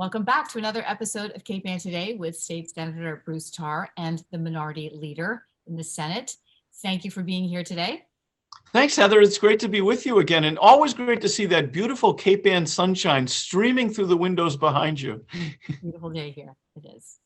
Welcome back to another episode of Cape Ann Today with State Senator Bruce Tarr and the Minority Leader in the Senate. Thank you for being here today. Thanks, Heather. It's great to be with you again, and always great to see that beautiful Cape Ann sunshine streaming through the windows behind you. Beautiful day here. It is.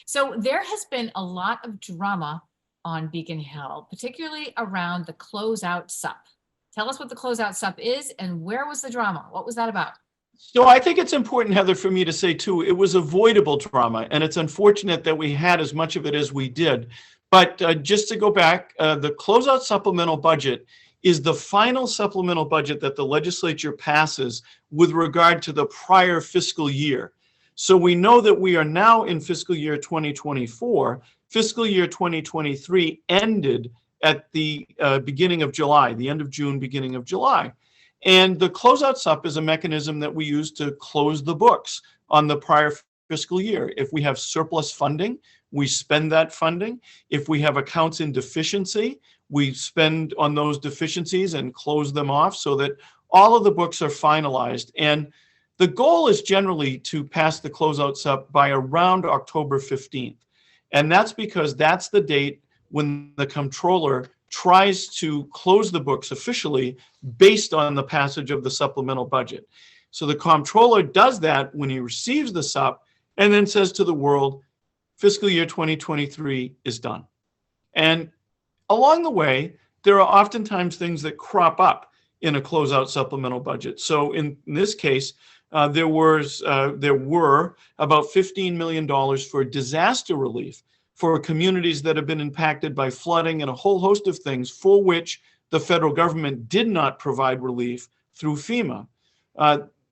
So there has been a lot of drama on Beacon Hill, particularly around the closeout sup. Tell us what the closeout sup is and where was the drama? What was that about? So I think it's important, Heather, for me to say, too, it was avoidable drama, and it's unfortunate that we had as much of it as we did. But just to go back, the closeout supplemental budget is the final supplemental budget that the legislature passes with regard to the prior fiscal year. So we know that we are now in fiscal year 2024. Fiscal year 2023 ended at the beginning of July, the end of June, beginning of July. And the closeout sup is a mechanism that we use to close the books on the prior fiscal year. If we have surplus funding, we spend that funding. If we have accounts in deficiency, we spend on those deficiencies and close them off so that all of the books are finalized. And the goal is generally to pass the closeout sup by around October 15th. And that's because that's the date when the comptroller tries to close the books officially based on the passage of the supplemental budget. So the comptroller does that when he receives the sup and then says to the world, fiscal year 2023 is done. And along the way, there are oftentimes things that crop up in a closeout supplemental budget. So in this case, there were about $15 million for disaster relief for communities that have been impacted by flooding and a whole host of things for which the federal government did not provide relief through FEMA.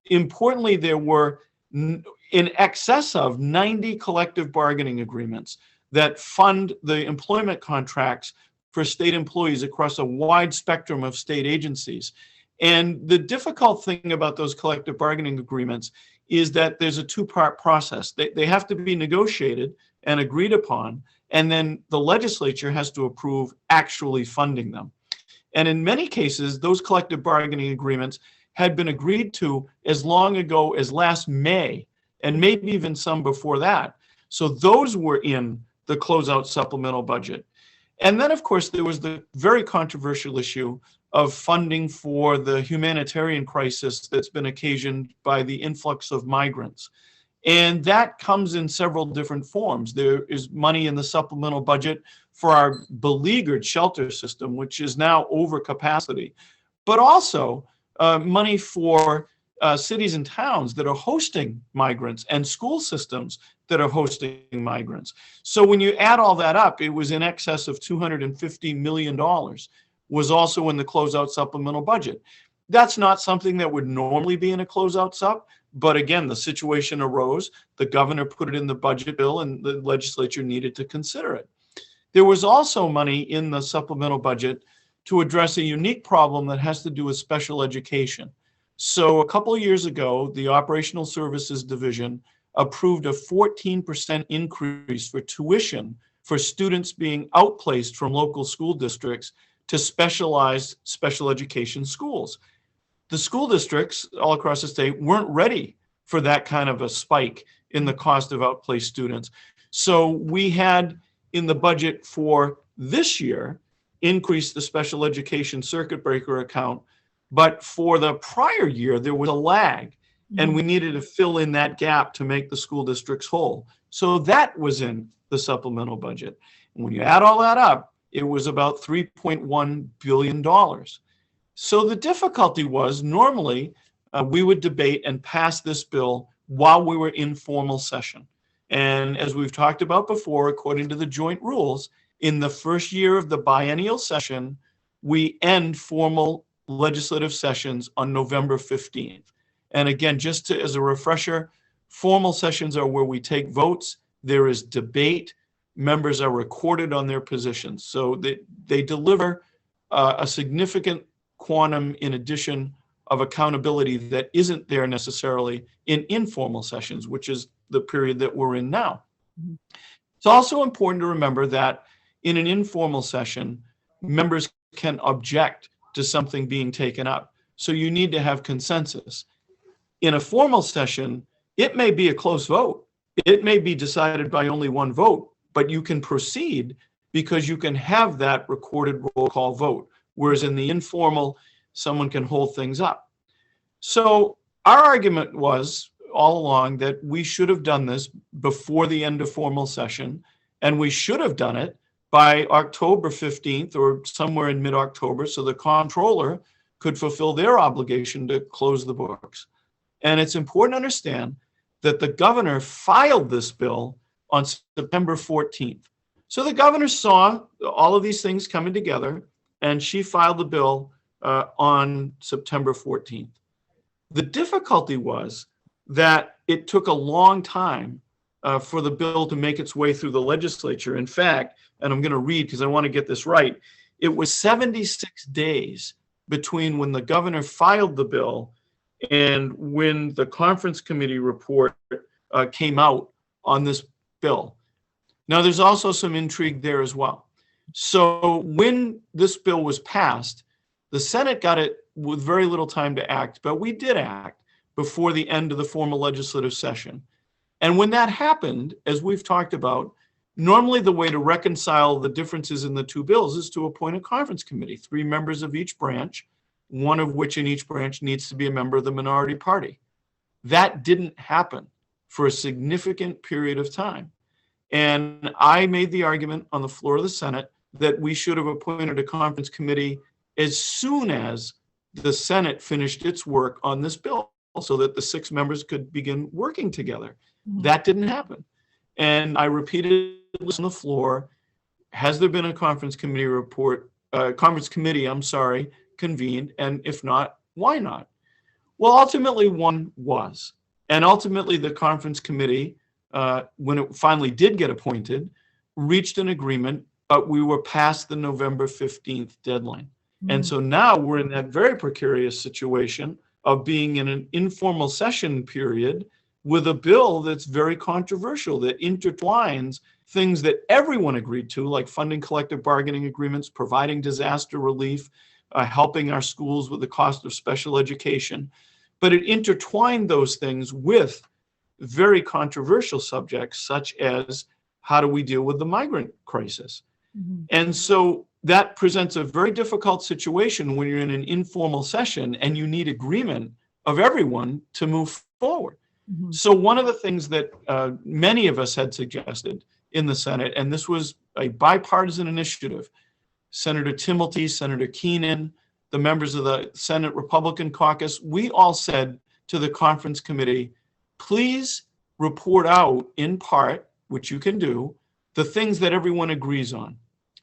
Importantly, there were in excess of 90 collective bargaining agreements that fund the employment contracts for state employees across a wide spectrum of state agencies. And the difficult thing about those collective bargaining agreements is that there's a two-part process. They have to be negotiated and agreed upon, and then the legislature has to approve actually funding them. And in many cases, those collective bargaining agreements had been agreed to as long ago as last May, and maybe even some before that. So those were in the closeout supplemental budget. And then, of course, there was the very controversial issue of funding for the humanitarian crisis that's been occasioned by the influx of migrants. And that comes in several different forms. There is money in the supplemental budget for our beleaguered shelter system, which is now over capacity, but also money for cities and towns that are hosting migrants and school systems that are hosting migrants. So when you add all that up, it was in excess of $250 million was also in the closeout supplemental budget. That's not something that would normally be in a closeout sup. But again, the situation arose, the governor put it in the budget bill, and the legislature needed to consider it. There was also money in the supplemental budget to address a unique problem that has to do with special education. So a couple of years ago, the Operational Services Division approved a 14% increase for tuition for students being outplaced from local school districts to specialized special education schools. The school districts all across the state weren't ready for that kind of a spike in the cost of outplaced students. So we had in the budget for this year increased the special education circuit breaker account, but for the prior year there was a lag and we needed to fill in that gap to make the school districts whole. So that was in the supplemental budget. And when you add all that up, it was about $3.1 billion. So the difficulty was normally we would debate and pass this bill while we were in formal session. And as we've talked about before, according to the joint rules, in the first year of the biennial session, we end formal legislative sessions on November 15th. And again, just as a refresher, formal sessions are where we take votes, there is debate, members are recorded on their positions. So they deliver a significant quantum in addition of accountability that isn't there necessarily in informal sessions, which is the period that we're in now. Mm-hmm. It's also important to remember that in an informal session, members can object to something being taken up. So you need to have consensus. In a formal session, it may be a close vote. It may be decided by only one vote, but you can proceed because you can have that recorded roll call vote. Whereas in the informal, someone can hold things up. So our argument was all along that we should have done this before the end of formal session, and we should have done it by October 15th or somewhere in mid-October so the comptroller could fulfill their obligation to close the books. And it's important to understand that the governor filed this bill on September 14th. So the governor saw all of these things coming together, and she filed the bill on September 14th. The difficulty was that it took a long time for the bill to make its way through the legislature. In fact, and I'm going to read because I want to get this right, it was 76 days between when the governor filed the bill and when the conference committee report came out on this bill. Now, there's also some intrigue there as well. So when this bill was passed, the Senate got it with very little time to act, but we did act before the end of the formal legislative session. And when that happened, as we've talked about, normally the way to reconcile the differences in the two bills is to appoint a conference committee, 3 members of each branch, one of which in each branch needs to be a member of the minority party. That didn't happen for a significant period of time. And I made the argument on the floor of the Senate that we should have appointed a conference committee as soon as the Senate finished its work on this bill so that the 6 members could begin working together. Mm-hmm. That didn't happen. And I repeated on the floor, has there been a conference committee convened? And if not, why not? Well, ultimately one was. And ultimately the conference committee, when it finally did get appointed, reached an agreement, but we were past the November 15th deadline. Mm-hmm. And so now we're in that very precarious situation of being in an informal session period with a bill that's very controversial, that intertwines things that everyone agreed to, like funding collective bargaining agreements, providing disaster relief, helping our schools with the cost of special education. But it intertwined those things with very controversial subjects, such as how do we deal with the migrant crisis? Mm-hmm. And so that presents a very difficult situation when you're in an informal session and you need agreement of everyone to move forward. Mm-hmm. So one of the things that many of us had suggested in the Senate, and this was a bipartisan initiative, Senator Timilty, Senator Keenan, the members of the Senate Republican caucus, we all said to the conference committee, please report out in part, which you can do, the things that everyone agrees on.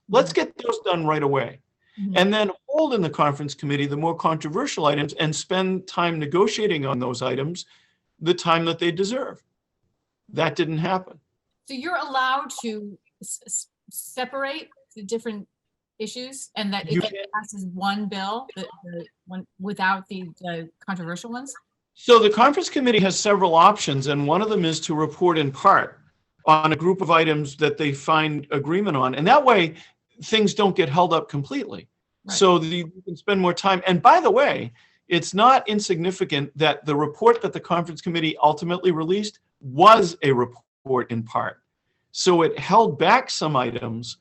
Let's get those done right away. Mm-hmm. And then hold in the conference committee the more controversial items and spend time negotiating on those items the time that they deserve. That didn't happen. So you're allowed to separate the different issues and that it passes one bill, the one without the controversial ones? So the conference committee has several options, and one of them is to report in part on a group of items that they find agreement on. And that way, things don't get held up completely. Right. So you can spend more time. And by the way, it's not insignificant that the report that the conference committee ultimately released was a report in part. So it held back some items,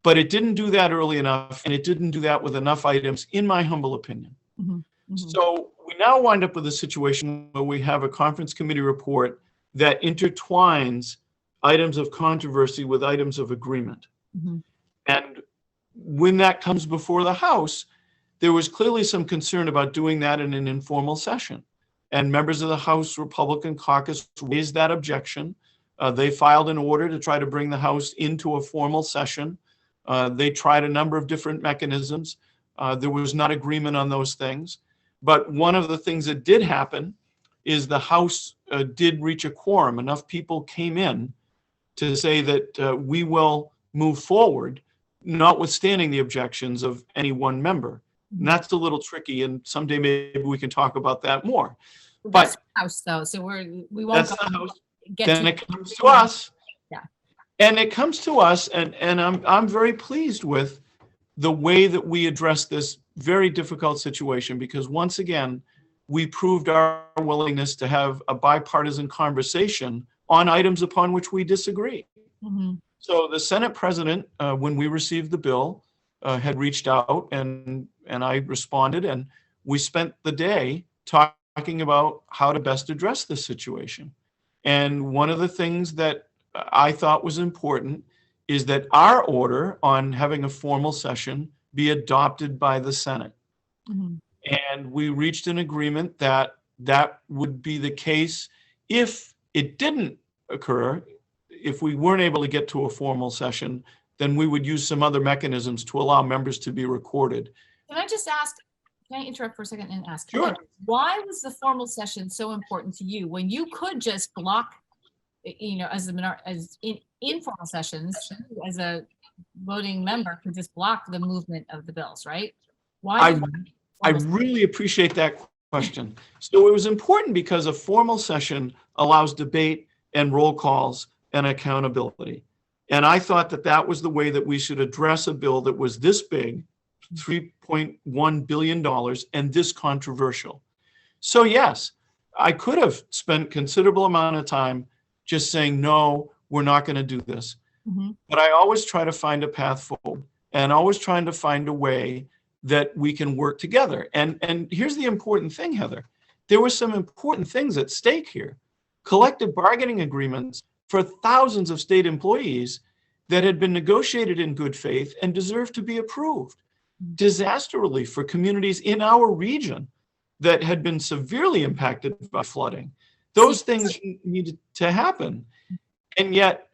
but it didn't do that early enough, and it didn't do that with enough items, in my humble opinion. Mm-hmm. Mm-hmm. So we now wind up with a situation where we have a conference committee report that intertwines items of controversy with items of agreement. Mm-hmm. And when that comes before the House, there was clearly some concern about doing that in an informal session. And members of the House Republican caucus raised that objection. They filed an order to try to bring the House into a formal session. They tried a number of different mechanisms. There was not agreement on those things. But one of the things that did happen is the House did reach a quorum. Enough people came in to say that we will move forward, notwithstanding the objections of any one member. And that's a little tricky, and someday maybe we can talk about that more. That's the House, though, so we won't. That's the House. Then it comes to us. Yeah. And it comes to us, and I'm very pleased with the way that we address this very difficult situation, because once again, we proved our willingness to have a bipartisan conversation on items upon which we disagree. Mhm. So the Senate president, when we received the bill, had reached out and I responded, and we spent the day talking about how to best address this situation. And one of the things that I thought was important is that our order on having a formal session be adopted by the Senate. Mhm. And we reached an agreement that that would be the case if it didn't occur. If we weren't able to get to a formal session, then we would use some other mechanisms to allow members to be recorded. Can I just ask, can I interrupt for a second and ask? Sure. Why was the formal session so important to you when you could just block, as informal sessions, as a voting member could just block the movement of the bills, right? Why? I really appreciate that question. So it was important because a formal session allows debate and roll calls and accountability. And I thought that that was the way that we should address a bill that was this big, $3.1 billion, and this controversial. So yes, I could have spent considerable amount of time just saying, no, we're not going to do this. Mm-hmm. But I always try to find a path forward and always trying to find a way that we can work together. And here's the important thing, Heather. There were some important things at stake here. Collective bargaining agreements for thousands of state employees that had been negotiated in good faith and deserved to be approved. Disaster relief for communities in our region that had been severely impacted by flooding. Those things needed to happen. And yet,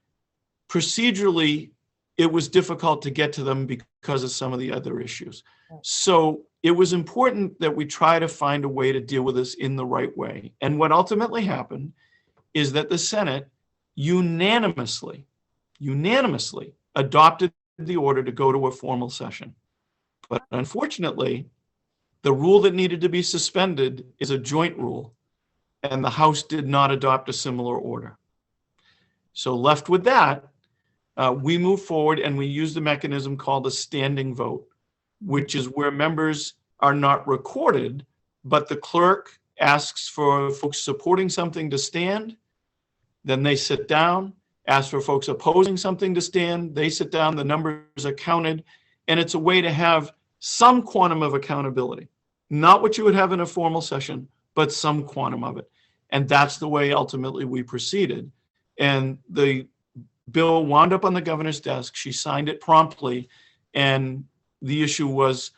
procedurally, it was difficult to get to them because of some of the other issues. So it was important that we try to find a way to deal with this in the right way. And what ultimately happened is that the Senate unanimously adopted the order to go to a formal session. But unfortunately, the rule that needed to be suspended is a joint rule, and the House did not adopt a similar order. So left with that, we move forward and we use the mechanism called a standing vote, which is where members are not recorded, but the clerk asks for folks supporting something to stand, then they sit down, ask for folks opposing something to stand, they sit down, the numbers are counted, and it's a way to have some quantum of accountability. Not what you would have in a formal session, but some quantum of it. And that's the way ultimately we proceeded. And the bill wound up on the governor's desk. She signed it promptly, and the issue was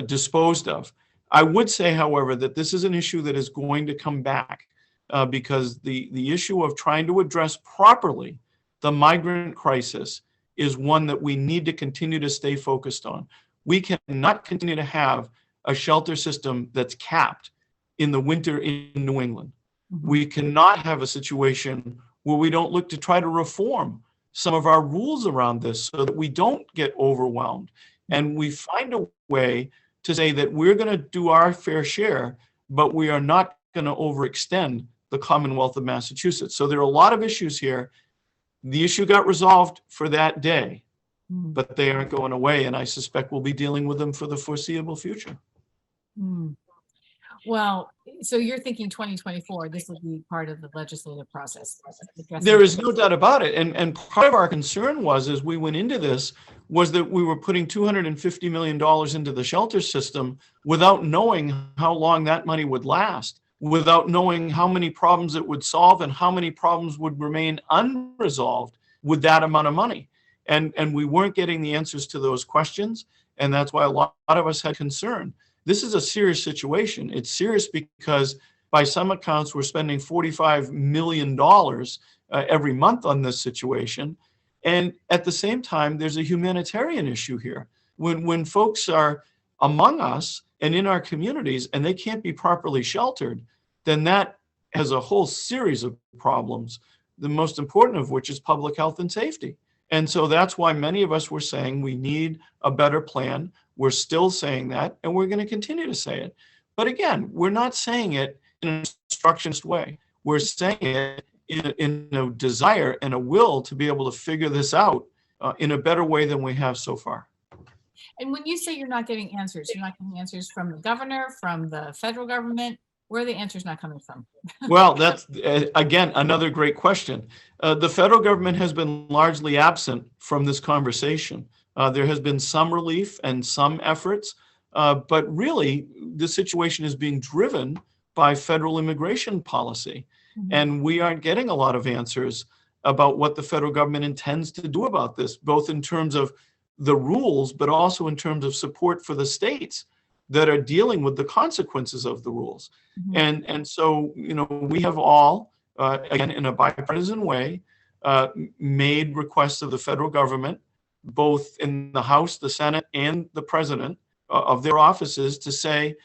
disposed of. I would say, however, that this is an issue that is going to come back because the issue of trying to address properly the migrant crisis is one that we need to continue to stay focused on. We cannot continue to have a shelter system that's capped in the winter in New England. Mm-hmm. We cannot have a situation where we don't look to try to reform some of our rules around this so that we don't get overwhelmed. And we find a way to say that we're going to do our fair share, but we are not going to overextend the Commonwealth of Massachusetts. So there are a lot of issues here. The issue got resolved for that day, but they aren't going away. And I suspect we'll be dealing with them for the foreseeable future. Well, so you're thinking 2024, this will be part of the legislative process. There is no doubt about it. And part of our concern was, as we went into this, was that we were putting $250 million into the shelter system without knowing how long that money would last, without knowing how many problems it would solve and how many problems would remain unresolved with that amount of money. And we weren't getting the answers to those questions. And that's why a lot of us had concern. This is a serious situation. It's serious because by some accounts, we're spending $45 million every month on this situation. And at the same time, there's a humanitarian issue here. When folks are among us and in our communities and they can't be properly sheltered, then that has a whole series of problems, the most important of which is public health and safety. And so that's why many of us were saying we need a better plan. We're still saying that, and we're going to continue to say it. But again, we're not saying it in an instructionist way. We're saying it in a desire and a will to be able to figure this out in a better way than we have so far. And when you say you're not getting answers, you're not getting answers from the governor, from the federal government. Where are the answers not coming from? Well, that's, again, another great question. The federal government has been largely absent from this conversation. There has been some relief and some efforts, but really the situation is being driven by federal immigration policy. And we aren't getting a lot of answers about what the federal government intends to do about this, both in terms of the rules, but also in terms of support for the states that are dealing with the consequences of the rules. And so, we have all, again, in a bipartisan way, made requests of the federal government, both in the House, the Senate, and the president of their offices, to say,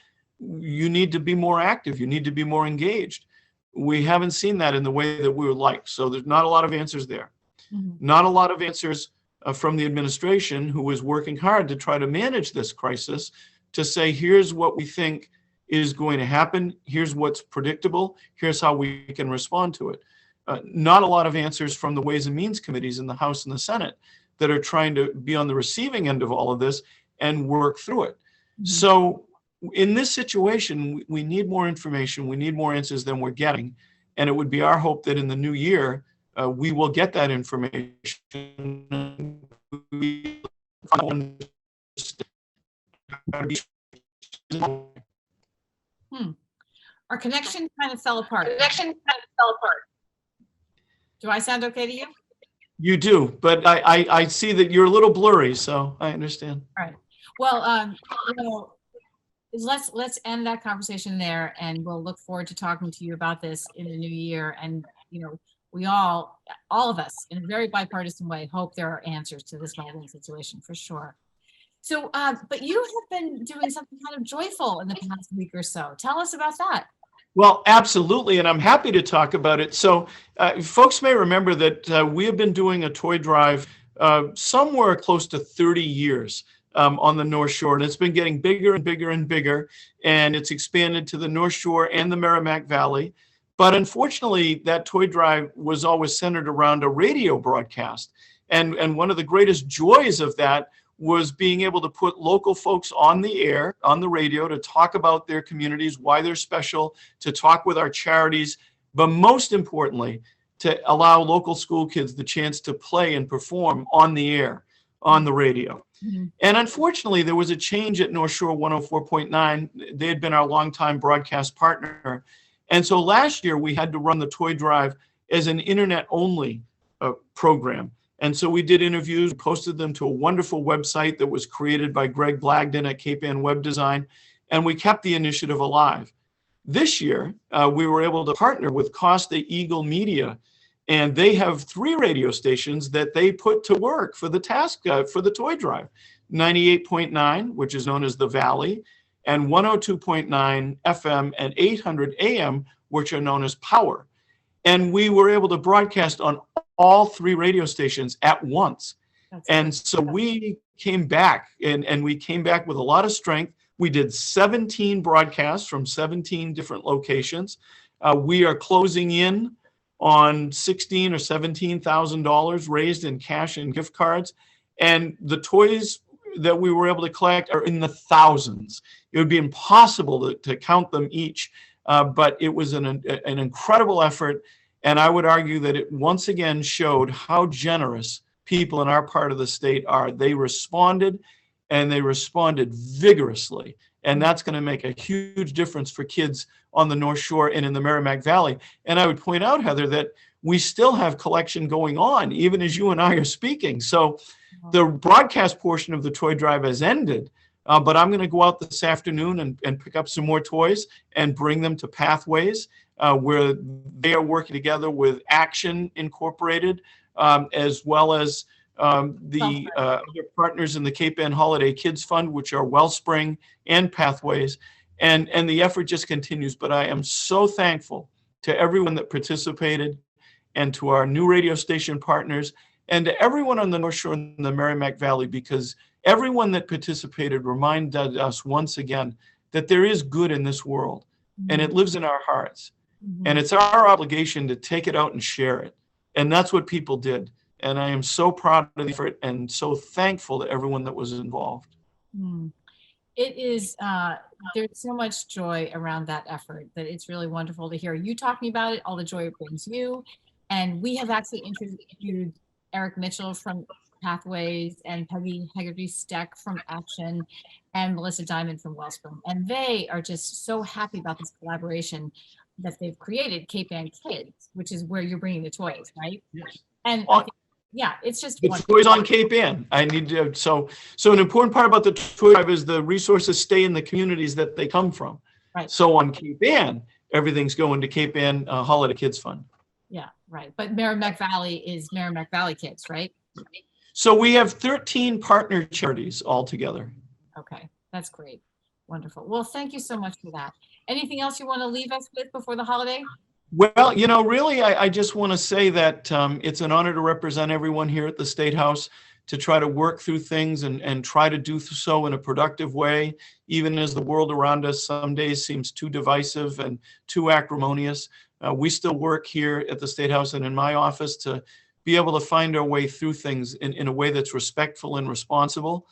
you need to be more active, you need to be more engaged. We haven't seen that in the way that we would like. So there's not a lot of answers there. Not a lot of answers from the administration, who is working hard to try to manage this crisis, to say, here's what we think is going to happen, here's what's predictable, here's how we can respond to it. Not a lot of answers from the Ways and Means committees in the House and the Senate that are trying to be on the receiving end of all of this and work through it. So in this situation, we need more information, we need more answers than we're getting, and it would be our hope that in the new year, we will get that information. Our connection kind of fell apart. Do I sound okay to you? You do, but I see that you're a little blurry, so I understand. All right. Well, let's end that conversation there, and we'll look forward to talking to you about this in the new year. And we all of us, in a very bipartisan way, hope there are answers to this violent situation, for sure. So, but you have been doing something kind of joyful in the past week or so. Tell us about that. Well, absolutely, and I'm happy to talk about it. So, folks may remember that we have been doing a toy drive somewhere close to 30 years on the North Shore, and it's been getting bigger and bigger and bigger, and it's expanded to the North Shore and the Merrimack Valley. But unfortunately, that toy drive was always centered around a radio broadcast, and one of the greatest joys of that was being able to put local folks on the air, on the radio, to talk about their communities, why they're special, to talk with our charities, but most importantly, to allow local school kids the chance to play and perform on the air, on the radio. And unfortunately, there was a change at North Shore 104.9. They had been our longtime broadcast partner. And so last year, we had to run the toy drive as an internet-only program. And so we did interviews, posted them to a wonderful website that was created by Greg Blagden at Cape Ann Web Design, and we kept the initiative alive. This year, we were able to partner with Costa Eagle Media, and they have 3 radio stations that they put to work for the task, for the toy drive. 98.9, which is known as The Valley, and 102.9 FM and 800 AM, which are known as Power. And we were able to broadcast on all 3 radio stations at once. And so we came back, and we came back with a lot of strength. We did 17 broadcasts from 17 different locations. We are closing in on $16,000 or $17,000 raised in cash and gift cards. And the toys that we were able to collect are in the thousands. It would be impossible to count them each, but it was an incredible effort. And I would argue that it once again showed how generous people in our part of the state are. They responded, and they responded vigorously. And that's going to make a huge difference for kids on the North Shore and in the Merrimack Valley. And I would point out, Heather, that we still have collection going on, even as you and I are speaking. So the broadcast portion of the toy drive has ended, but I'm going to go out this afternoon and pick up some more toys and bring them to Pathways, where they are working together with Action Incorporated, as well as the other partners in the Cape Ann Holiday Kids Fund, which are Wellspring and Pathways. And the effort just continues. But I am so thankful to everyone that participated, and to our new radio station partners, and to everyone on the North Shore and the Merrimack Valley, because everyone that participated reminded us once again that there is good in this world, and it lives in our hearts. And it's our obligation to take it out and share it. And that's what people did. And I am so proud of the effort and so thankful to everyone that was involved. it is, there's so much joy around that effort that it's really wonderful to hear you talking about it, all the joy it brings you. And we have actually interviewed Eric Mitchell from Pathways and Peggy Hegarty-Steck from Action and Melissa Diamond from Wellspring. And they are just so happy about this collaboration that they've created, Cape Ann Kids, which is where you're bringing the toys, right? Yes. And Well, yeah, it's just the wonderful. toys on Cape Ann. I need to, so an important part about the toy drive is the resources stay in the communities that they come from. Right. So on Cape Ann, everything's going to Cape Ann Holiday Kids Fund. Yeah, right. But Merrimack Valley is Merrimack Valley Kids, right? So we have 13 partner charities altogether. Okay, that's great. Wonderful. Well, thank you so much for that. Anything else you want to leave us with before the holiday? Well, really, I just want to say that it's an honor to represent everyone here at the State House, to try to work through things and try to do so in a productive way, even as the world around us some days seems too divisive and too acrimonious. We still work here at the State House and in my office to be able to find our way through things in a way that's respectful and responsible.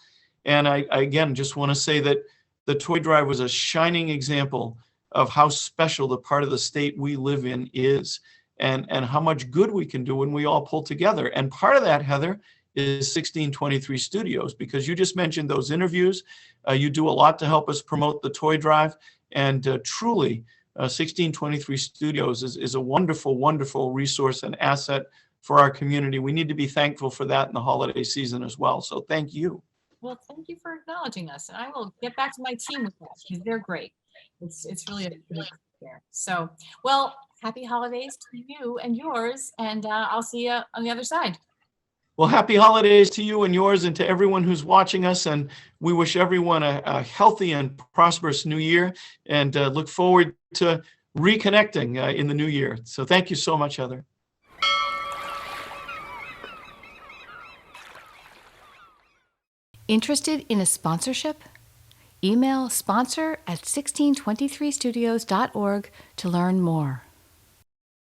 And I again, just want to say that the toy drive was a shining example of how special the part of the state we live in is, and how much good we can do when we all pull together. And part of that, Heather, is 1623 Studios, because you just mentioned those interviews. You do a lot to help us promote the toy drive, and truly, 1623 Studios is a wonderful, wonderful resource and asset for our community. We need to be thankful for that in the holiday season as well. So thank you. Well, thank you for acknowledging us. And I will get back to my team with that because they're great. It's really a good there. So, well, happy holidays to you and yours, and I'll see you on the other side. Well, happy holidays to you and yours, and to everyone who's watching us. And we wish everyone a healthy and prosperous new year, and look forward to reconnecting in the new year. So thank you so much, Heather. Interested in a sponsorship? Email sponsor@1623studios.org to learn more.